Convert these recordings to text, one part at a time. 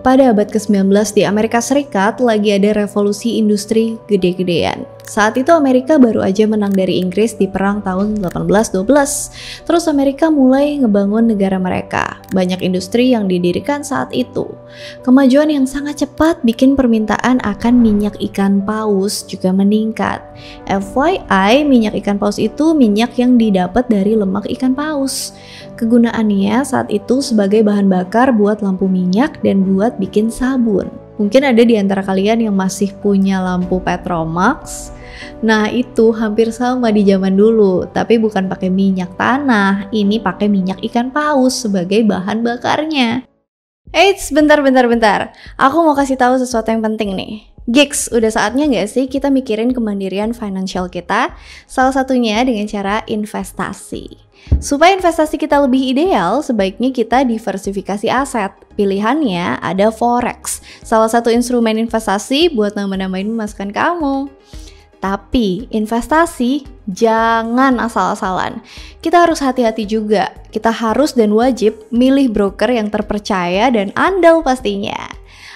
pada abad ke-19 di Amerika Serikat lagi ada revolusi industri gede-gedean. Saat itu Amerika baru aja menang dari Inggris di perang tahun 1812. Terus Amerika mulai ngebangun negara mereka. Banyak industri yang didirikan saat itu. Kemajuan yang sangat cepat bikin permintaan akan minyak ikan paus juga meningkat. FYI, minyak ikan paus itu minyak yang didapat dari lemak ikan paus. Kegunaannya saat itu sebagai bahan bakar buat lampu minyak dan buat bikin sabun. Mungkin ada di antara kalian yang masih punya lampu Petromax. Nah, itu hampir sama di zaman dulu, tapi bukan pakai minyak tanah, ini pakai minyak ikan paus sebagai bahan bakarnya. Eits, bentar. Aku mau kasih tahu sesuatu yang penting nih. Gigs, udah saatnya nggak sih kita mikirin kemandirian financial kita? Salah satunya dengan cara investasi. Supaya investasi kita lebih ideal, sebaiknya kita diversifikasi aset. Pilihannya ada forex, salah satu instrumen investasi buat nambah-nambahin pemasukan kamu. Tapi investasi jangan asal-asalan. Kita harus hati-hati juga. Kita harus dan wajib milih broker yang terpercaya dan andal pastinya.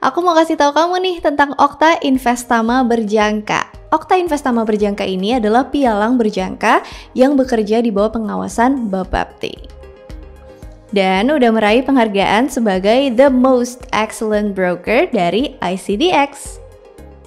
Aku mau kasih tahu kamu nih tentang Okta Investama Berjangka. Okta Investama Berjangka ini adalah pialang berjangka yang bekerja di bawah pengawasan Bapepti. Dan udah meraih penghargaan sebagai The Most Excellent Broker dari ICDX.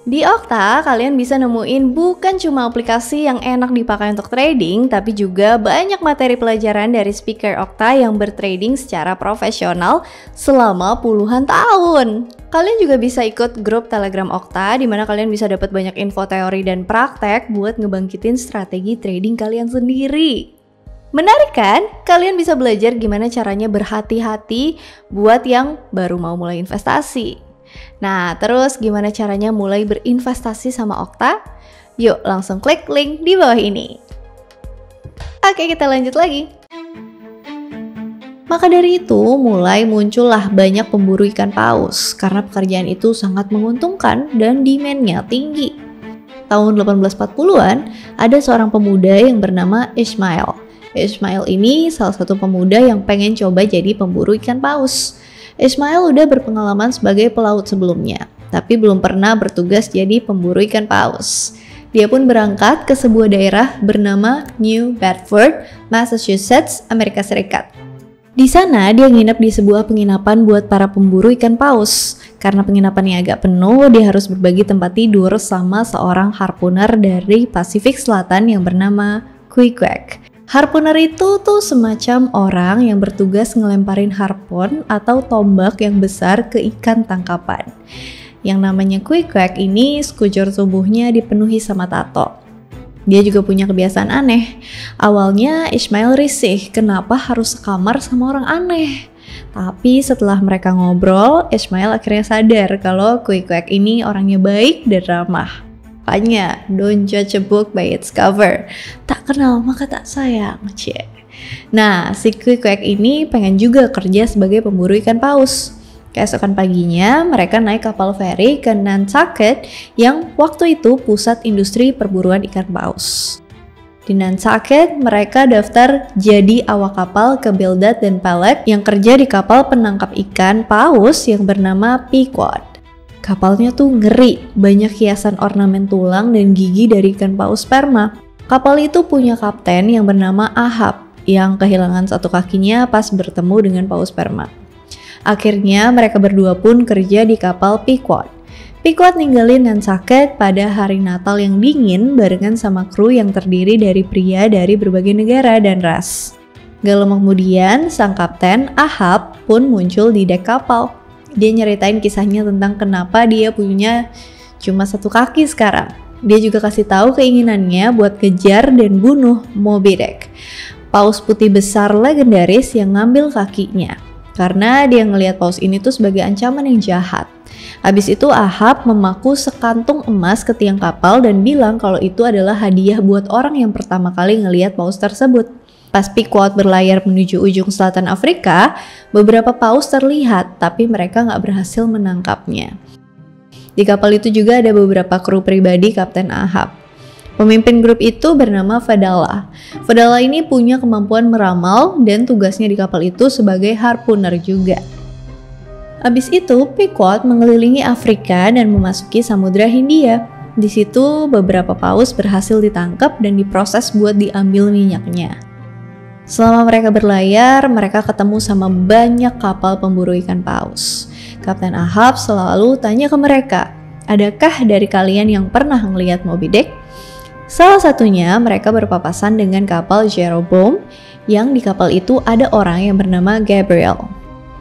Di Okta, kalian bisa nemuin bukan cuma aplikasi yang enak dipakai untuk trading, tapi juga banyak materi pelajaran dari speaker Okta yang bertrading secara profesional selama puluhan tahun. Kalian juga bisa ikut grup Telegram Okta, di mana kalian bisa dapat banyak info teori dan praktek buat ngebangkitin strategi trading kalian sendiri. Menarik kan? Kalian bisa belajar gimana caranya berhati-hati buat yang baru mau mulai investasi. Nah, terus gimana caranya mulai berinvestasi sama Okta? Yuk langsung klik link di bawah ini. Oke, kita lanjut lagi. Maka dari itu mulai muncullah banyak pemburu ikan paus karena pekerjaan itu sangat menguntungkan dan demand-nya tinggi. Tahun 1840-an ada seorang pemuda yang bernama Ishmael. Ishmael ini salah satu pemuda yang pengen coba jadi pemburu ikan paus. Ishmael udah berpengalaman sebagai pelaut sebelumnya, tapi belum pernah bertugas jadi pemburu ikan paus. Dia pun berangkat ke sebuah daerah bernama New Bedford, Massachusetts, Amerika Serikat. Di sana dia nginep di sebuah penginapan buat para pemburu ikan paus. Karena penginapannya agak penuh, dia harus berbagi tempat tidur sama seorang harpuner dari Pasifik Selatan yang bernama Queequeg. Harpuner itu tuh semacam orang yang bertugas ngelemparin harpun atau tombak yang besar ke ikan tangkapan. Yang namanya Queequeg ini sekujur tubuhnya dipenuhi sama tato. Dia juga punya kebiasaan aneh. Awalnya Ishmael risih kenapa harus sekamar sama orang aneh. Tapi setelah mereka ngobrol, Ishmael akhirnya sadar kalau Queequeg ini orangnya baik dan ramah. Makanya, don't judge a book by its cover. Tak kenal maka tak sayang, cie. Nah, si Queequeg ini pengen juga kerja sebagai pemburu ikan paus. Keesokan paginya, mereka naik kapal feri ke Nantucket yang waktu itu pusat industri perburuan ikan paus. Di Nantucket, mereka daftar jadi awak kapal ke Bildad dan Peleg yang kerja di kapal penangkap ikan paus yang bernama Pequod. Kapalnya tuh ngeri, banyak hiasan ornamen tulang dan gigi dari ikan paus sperma. Kapal itu punya kapten yang bernama Ahab, yang kehilangan satu kakinya pas bertemu dengan paus sperma. Akhirnya mereka berdua pun kerja di kapal Pequod. Pequod ninggalin Nantucket pada hari Natal yang dingin barengan sama kru yang terdiri dari pria dari berbagai negara dan ras. Gak lama kemudian, sang kapten Ahab pun muncul di dek kapal. Dia nyeritain kisahnya tentang kenapa dia punya cuma satu kaki sekarang. Dia juga kasih tahu keinginannya buat kejar dan bunuh Moby Dick, paus putih besar legendaris yang ngambil kakinya. Karena dia ngelihat paus ini tuh sebagai ancaman yang jahat. Habis itu Ahab memaku sekantung emas ke tiang kapal dan bilang kalau itu adalah hadiah buat orang yang pertama kali ngelihat paus tersebut. Pas Pequod berlayar menuju ujung selatan Afrika, beberapa paus terlihat, tapi mereka nggak berhasil menangkapnya. Di kapal itu juga ada beberapa kru pribadi Kapten Ahab. Pemimpin grup itu bernama Fadallah. Fadallah ini punya kemampuan meramal dan tugasnya di kapal itu sebagai harpuner juga. Abis itu, Pequod mengelilingi Afrika dan memasuki Samudra Hindia. Di situ, beberapa paus berhasil ditangkap dan diproses buat diambil minyaknya. Selama mereka berlayar, mereka ketemu sama banyak kapal pemburu ikan paus. Kapten Ahab selalu tanya ke mereka, adakah dari kalian yang pernah melihat Moby Dick? Salah satunya, mereka berpapasan dengan kapal Jeroboam, yang di kapal itu ada orang yang bernama Gabriel.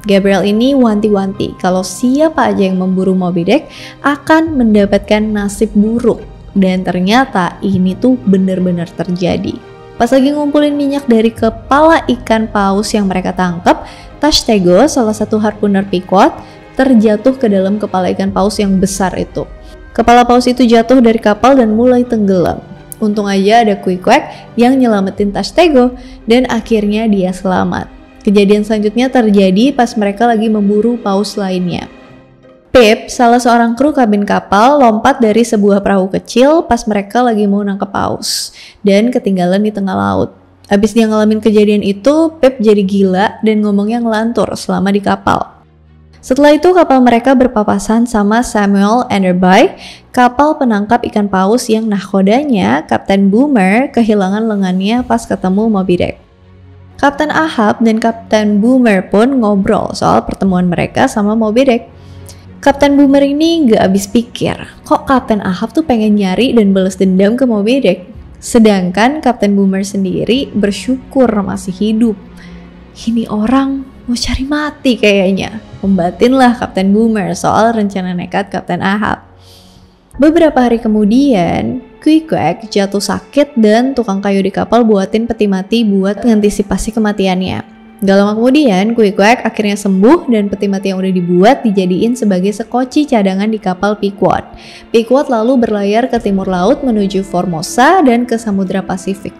Gabriel ini wanti-wanti kalau siapa aja yang memburu Moby Dick akan mendapatkan nasib buruk. Dan ternyata ini tuh benar-benar terjadi. Pas lagi ngumpulin minyak dari kepala ikan paus yang mereka tangkap, Tashtego, salah satu harpuner Pequod, terjatuh ke dalam kepala ikan paus yang besar itu. Kepala paus itu jatuh dari kapal dan mulai tenggelam. Untung aja ada Queequeg yang nyelamatin Tashtego dan akhirnya dia selamat. Kejadian selanjutnya terjadi pas mereka lagi memburu paus lainnya. Pip, salah seorang kru kabin kapal, lompat dari sebuah perahu kecil pas mereka lagi mau nangkep paus dan ketinggalan di tengah laut. Abis dia ngalamin kejadian itu, Pip jadi gila dan ngomongnya ngelantur selama di kapal. Setelah itu kapal mereka berpapasan sama Samuel Enderby, kapal penangkap ikan paus yang nahkodanya Kapten Boomer kehilangan lengannya pas ketemu Moby Dick. Kapten Ahab dan Kapten Boomer pun ngobrol soal pertemuan mereka sama Moby Dick. Kapten Boomer ini gak habis pikir, kok Kapten Ahab tuh pengen nyari dan balas dendam ke Moby Dick. Sedangkan Kapten Boomer sendiri bersyukur masih hidup. Ini orang mau cari mati kayaknya. Membatinlah Kapten Boomer soal rencana nekat Kapten Ahab. Beberapa hari kemudian, Queequeg jatuh sakit dan tukang kayu di kapal buatin peti mati buat mengantisipasi kematiannya. Gak lama kemudian, Queequeg akhirnya sembuh dan peti mati yang udah dibuat dijadiin sebagai sekoci cadangan di kapal Pequod. Pequod lalu berlayar ke timur laut menuju Formosa dan ke Samudra Pasifik.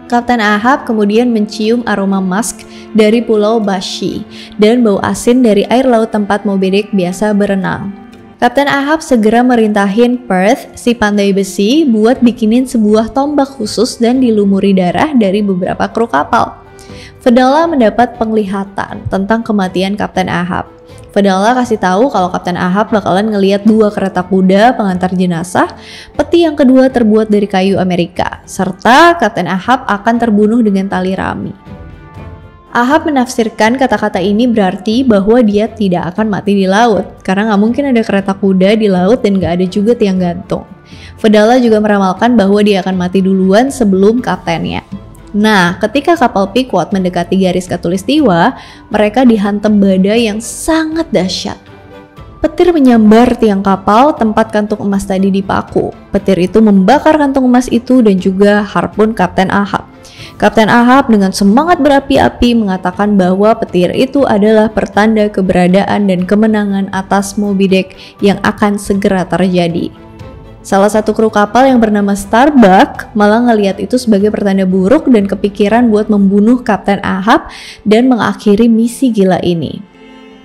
Kapten Ahab kemudian mencium aroma musk dari Pulau Bashi dan bau asin dari air laut tempat Moby Dick biasa berenang. Kapten Ahab segera merintahin Perth, si pandai besi, buat bikinin sebuah tombak khusus dan dilumuri darah dari beberapa kru kapal. Fedallah mendapat penglihatan tentang kematian Kapten Ahab. Fedallah kasih tahu kalau Kapten Ahab bakalan ngelihat 2 kereta kuda pengantar jenazah, peti yang kedua terbuat dari kayu Amerika, serta Kapten Ahab akan terbunuh dengan tali rami. Ahab menafsirkan kata-kata ini berarti bahwa dia tidak akan mati di laut, karena nggak mungkin ada kereta kuda di laut dan nggak ada juga tiang gantung. Fedallah juga meramalkan bahwa dia akan mati duluan sebelum kaptennya. Nah, ketika kapal Pequod mendekati garis khatulistiwa, mereka dihantam badai yang sangat dahsyat. Petir menyambar tiang kapal tempat kantung emas tadi dipaku. Petir itu membakar kantung emas itu dan juga harpun Kapten Ahab. Kapten Ahab dengan semangat berapi-api mengatakan bahwa petir itu adalah pertanda keberadaan dan kemenangan atas Moby Dick yang akan segera terjadi. Salah satu kru kapal yang bernama Starbuck malah ngelihat itu sebagai pertanda buruk dan kepikiran buat membunuh Kapten Ahab dan mengakhiri misi gila ini.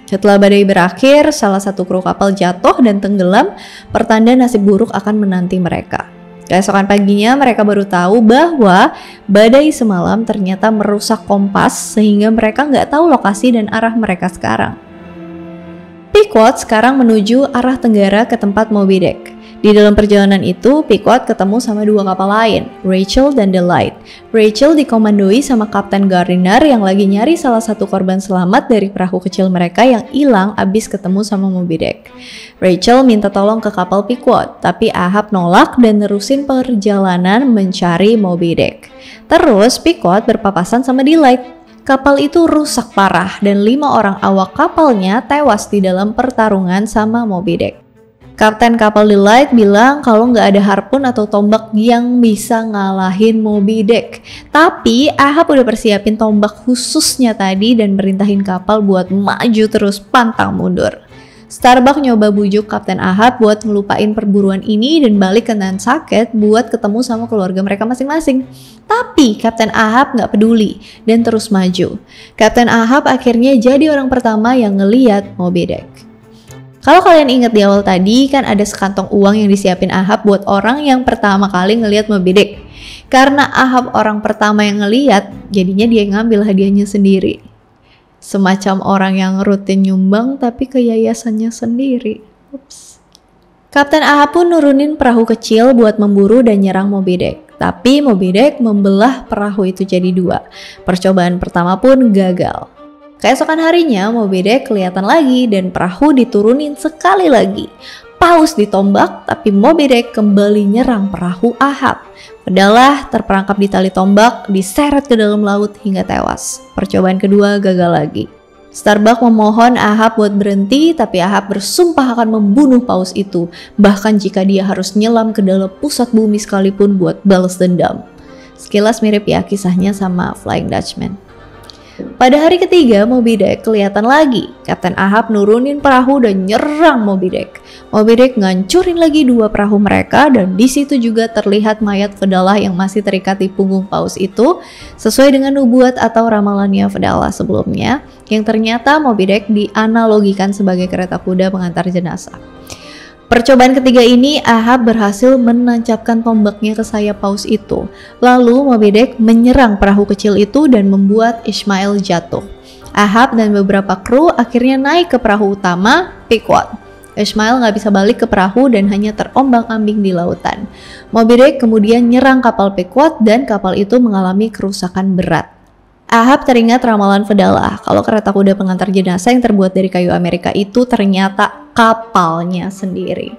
Setelah badai berakhir, salah satu kru kapal jatuh dan tenggelam, pertanda nasib buruk akan menanti mereka. Keesokan paginya mereka baru tahu bahwa badai semalam ternyata merusak kompas sehingga mereka nggak tahu lokasi dan arah mereka sekarang. Pequod sekarang menuju arah tenggara ke tempat Moby Dick. Di dalam perjalanan itu, Pequod ketemu sama 2 kapal lain, Rachel dan Delight. Rachel dikomandoi sama Kapten Gardiner yang lagi nyari salah satu korban selamat dari perahu kecil mereka yang hilang abis ketemu sama Moby Dick. Rachel minta tolong ke kapal Pequod, tapi Ahab nolak dan nerusin perjalanan mencari Moby Dick. Terus Pequod berpapasan sama Delight. Kapal itu rusak parah dan 5 orang awak kapalnya tewas di dalam pertarungan sama Moby Dick. Kapten kapal Delight bilang kalau nggak ada harpun atau tombak yang bisa ngalahin Moby Dick. Tapi Ahab udah persiapin tombak khususnya tadi dan merintahin kapal buat maju terus pantang mundur. Starbuck nyoba bujuk Kapten Ahab buat ngelupain perburuan ini dan balik ke Nantucket buat ketemu sama keluarga mereka masing-masing. Tapi Kapten Ahab nggak peduli dan terus maju. Kapten Ahab akhirnya jadi orang pertama yang ngeliat Moby Dick. Kalau kalian ingat di awal tadi kan ada sekantong uang yang disiapin Ahab buat orang yang pertama kali ngeliat Moby Dick. Karena Ahab orang pertama yang ngeliat, jadinya dia ngambil hadiahnya sendiri. Semacam orang yang rutin nyumbang tapi ke yayasannya sendiri. Ups. Kapten Ahab pun nurunin perahu kecil buat memburu dan nyerang Moby Dick. Tapi Moby Dick membelah perahu itu jadi dua. Percobaan pertama pun gagal. Keesokan harinya Moby Dick kelihatan lagi dan perahu diturunin sekali lagi. Paus ditombak tapi Moby Dick kembali nyerang perahu Ahab. Pedalah terperangkap di tali tombak, diseret ke dalam laut hingga tewas. Percobaan kedua gagal lagi. Starbuck memohon Ahab buat berhenti, tapi Ahab bersumpah akan membunuh paus itu, bahkan jika dia harus nyelam ke dalam pusat bumi sekalipun buat balas dendam. Sekilas mirip ya kisahnya sama Flying Dutchman. Pada hari ketiga, Moby Dick kelihatan lagi. Kapten Ahab nurunin perahu dan nyerang Moby Dick. Moby Dick ngancurin lagi dua perahu mereka dan di situ juga terlihat mayat Fedallah yang masih terikat di punggung paus itu, sesuai dengan nubuat atau ramalannya Fedallah sebelumnya, yang ternyata Moby Dick dianalogikan sebagai kereta kuda pengantar jenazah. Percobaan ketiga ini Ahab berhasil menancapkan tombaknya ke sayap paus itu. Lalu Moby Dick menyerang perahu kecil itu dan membuat Ishmael jatuh. Ahab dan beberapa kru akhirnya naik ke perahu utama, Pequod. Ishmael nggak bisa balik ke perahu dan hanya terombang-ambing di lautan. Moby Dick kemudian nyerang kapal Pequod dan kapal itu mengalami kerusakan berat. Ahab teringat ramalan Fedallah kalau kereta kuda pengantar jenazah yang terbuat dari kayu Amerika itu ternyata kapalnya sendiri.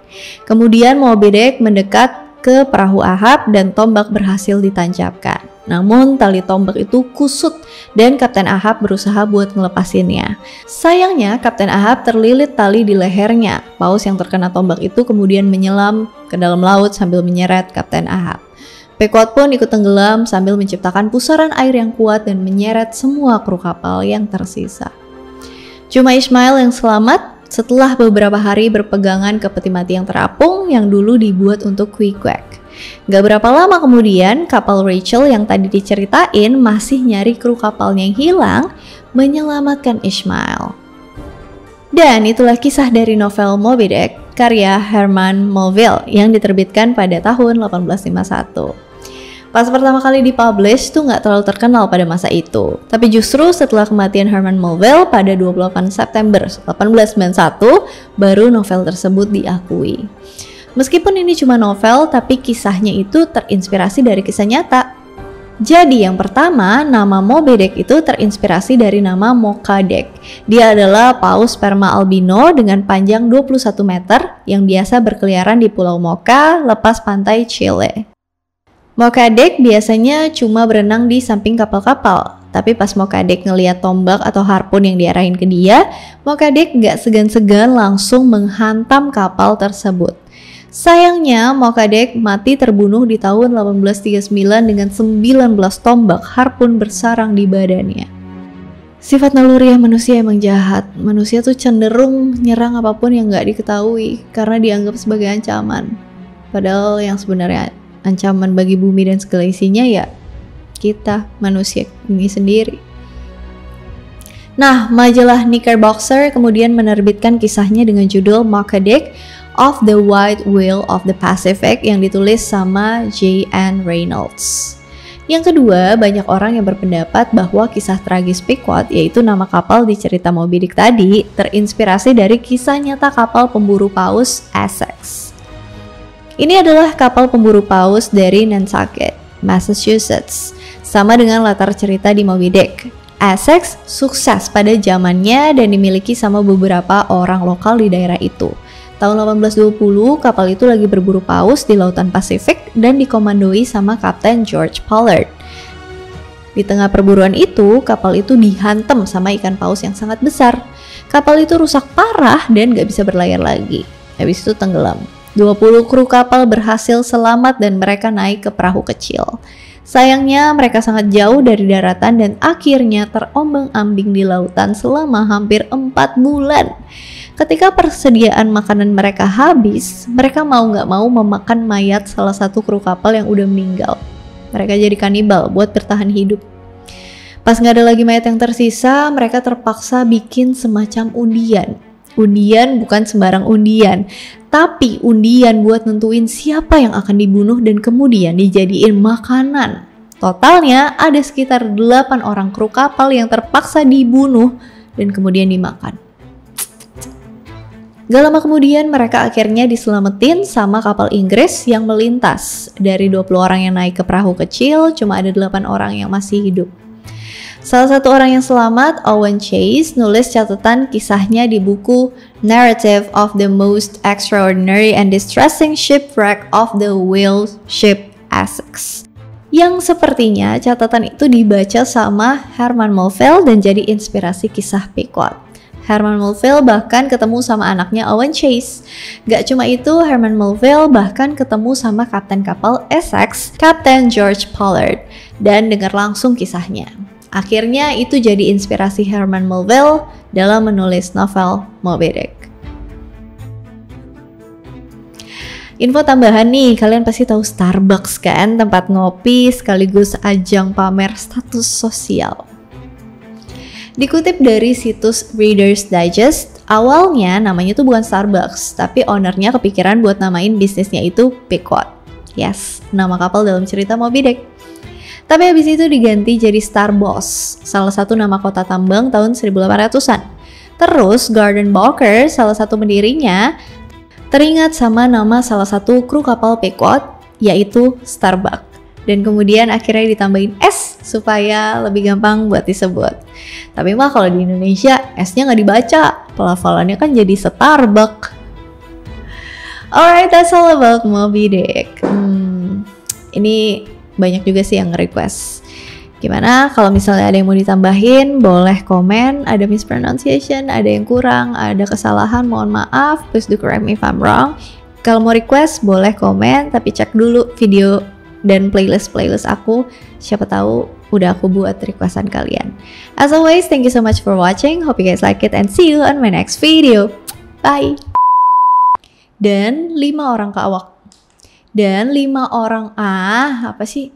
Kemudian Moby Dick mendekat ke perahu Ahab dan tombak berhasil ditancapkan. Namun tali tombak itu kusut dan Kapten Ahab berusaha buat ngelepasinnya. Sayangnya Kapten Ahab terlilit tali di lehernya. Paus yang terkena tombak itu kemudian menyelam ke dalam laut sambil menyeret Kapten Ahab. Pequod pun ikut tenggelam sambil menciptakan pusaran air yang kuat dan menyeret semua kru kapal yang tersisa. Cuma Ishmael yang selamat setelah beberapa hari berpegangan ke peti mati yang terapung yang dulu dibuat untuk Queequeg. Gak berapa lama kemudian, kapal Rachel yang tadi diceritain masih nyari kru kapalnya yang hilang menyelamatkan Ishmael. Dan itulah kisah dari novel Moby Dick karya Herman Melville yang diterbitkan pada tahun 1851. Pas pertama kali dipublish tuh nggak terlalu terkenal pada masa itu. Tapi justru setelah kematian Herman Melville pada 28 September 1891, baru novel tersebut diakui. Meskipun ini cuma novel, tapi kisahnya itu terinspirasi dari kisah nyata. Jadi yang pertama, nama Moby Dick itu terinspirasi dari nama Mocha-Dick. Dia adalah paus sperma albino dengan panjang 21 meter yang biasa berkeliaran di Pulau Mocha, lepas pantai Chile. Mocha-Dick biasanya cuma berenang di samping kapal-kapal. Tapi pas Mocha-Dick ngeliat tombak atau harpun yang diarahin ke dia, Mocha-Dick gak segan-segan langsung menghantam kapal tersebut. Sayangnya, Mocha-Dick mati terbunuh di tahun 1839 dengan 19 tombak harpun bersarang di badannya. Sifat naluriah manusia emang jahat. Manusia tuh cenderung nyerang apapun yang gak diketahui karena dianggap sebagai ancaman. Padahal yang sebenarnya ancaman bagi bumi dan segala isinya ya kita, manusia ini sendiri. Nah, majalah Knickerbocker kemudian menerbitkan kisahnya dengan judul Mocha-Dick of the White Whale of the Pacific yang ditulis sama J.N. Reynolds. Yang kedua, banyak orang yang berpendapat bahwa kisah tragis Pequod, yaitu nama kapal di cerita Moby Dick tadi, terinspirasi dari kisah nyata kapal pemburu paus Essex. Ini adalah kapal pemburu paus dari Nantucket, Massachusetts, sama dengan latar cerita di Moby Dick. Essex sukses pada zamannya dan dimiliki sama beberapa orang lokal di daerah itu. Tahun 1820, kapal itu lagi berburu paus di lautan Pasifik dan dikomandoi sama Kapten George Pollard. Di tengah perburuan itu, kapal itu dihantam sama ikan paus yang sangat besar. Kapal itu rusak parah dan gak bisa berlayar lagi. Habis itu tenggelam. 20 kru kapal berhasil selamat dan mereka naik ke perahu kecil. Sayangnya mereka sangat jauh dari daratan dan akhirnya terombang-ambing di lautan selama hampir 4 bulan. Ketika persediaan makanan mereka habis, mereka mau gak mau memakan mayat salah satu kru kapal yang udah meninggal. Mereka jadi kanibal buat bertahan hidup. Pas gak ada lagi mayat yang tersisa, mereka terpaksa bikin semacam undian. Undian bukan sembarang undian, tapi undian buat nentuin siapa yang akan dibunuh dan kemudian dijadiin makanan. Totalnya ada sekitar 8 orang kru kapal yang terpaksa dibunuh dan kemudian dimakan. Gak lama kemudian mereka akhirnya diselamatin sama kapal Inggris yang melintas. Dari 20 orang yang naik ke perahu kecil, cuma ada 8 orang yang masih hidup. Salah satu orang yang selamat, Owen Chase, nulis catatan kisahnya di buku Narrative of the Most Extraordinary and Distressing Shipwreck of the Whale Ship Essex. Yang sepertinya catatan itu dibaca sama Herman Melville dan jadi inspirasi kisah Pequod. Herman Melville bahkan ketemu sama anaknya Owen Chase. Gak cuma itu, Herman Melville bahkan ketemu sama kapten kapal Essex, Kapten George Pollard, dan dengar langsung kisahnya. Akhirnya itu jadi inspirasi Herman Melville dalam menulis novel Moby Dick. Info tambahan nih, kalian pasti tahu Starbucks kan? Tempat ngopi sekaligus ajang pamer status sosial. Dikutip dari situs Reader's Digest, awalnya namanya tuh bukan Starbucks, tapi ownernya kepikiran buat namain bisnisnya itu Pequod. Yes, nama kapal dalam cerita Moby Dick. Tapi habis itu diganti jadi Starboss, salah satu nama kota tambang tahun 1800-an. Terus Gordon Walker, salah satu pendirinya, teringat sama nama salah satu kru kapal Pequod, yaitu Starbuck. Dan kemudian akhirnya ditambahin S supaya lebih gampang buat disebut. Tapi mah kalau di Indonesia S-nya nggak dibaca, pelafalannya kan jadi Starbuck. Alright, that's all about Moby Dick. Ini banyak juga sih yang nge-request. Gimana kalau misalnya ada yang mau ditambahin, boleh komen. Ada mispronunciation, ada yang kurang, ada kesalahan, mohon maaf. Please do correct me if I'm wrong. Kalau mau request, boleh komen, tapi cek dulu video dan playlist aku. Siapa tahu udah aku buat requestan kalian. As always, thank you so much for watching. Hope you guys like it and see you on my next video. Bye! Dan 5 orang keawak. Dan 5 orang apa sih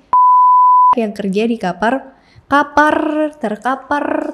yang kerja di kapar terkapar